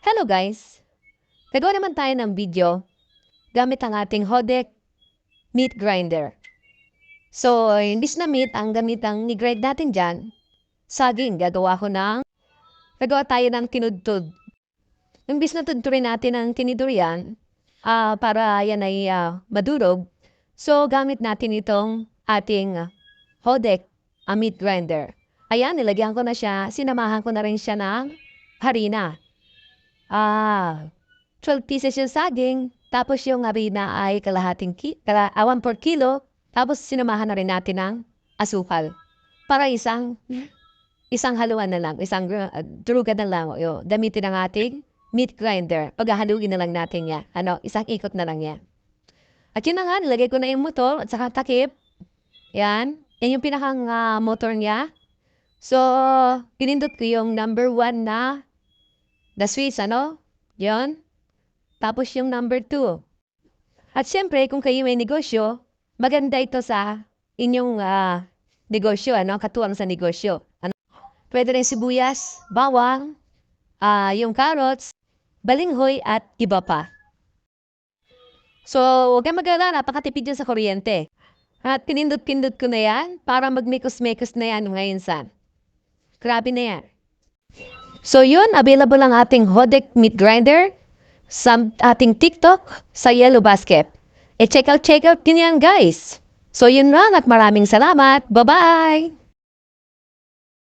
Hello guys! Gagawa naman tayo ng video gamit ang ating Hodek meat grinder. So, imbis na meat, ang gamit ang ni-grind natin dyan, saging. Gagawa tayo ng tinudtod. Imbis na tudturin natin ang tinidurian, para yan ay madurog, so gamit natin itong ating Hodek meat grinder. Ayan, nilagyan ko na siya, sinamahan ko na rin siya ng harina. 12 pieces yung saging, tapos yung harina ay 1/4 kilo, tapos sinamahan na rin natin ng asukal. Para isang haluan na lang, isang durugan na lang, gamitin ang ating meat grinder. Paghahaluin na lang natin yan. Isang ikot na lang yan. At yun na nga, nilagay ko na yung motor at saka takip. Yan yung pinakang motor niya. So, pinindot ko yung number 1 na the switch, Yon. Tapos yung number 2. At syempre, kung kayo may negosyo, maganda ito sa inyong negosyo, katuwang sa negosyo. Pwede rin sibuyas, bawang, yung carrots, balinghoy, at iba pa. So, huwag kang mag-alala, napakatipid yan sa kuryente. At pinindot-pindot ko na yan para magmekos-mekos na yan ngayon san. Grabe na yan. So yun, available ang ating Hodek meat grinder sa ating TikTok sa Yellow Basket. Check out din yan guys. So yun lang at maraming salamat. Bye-bye!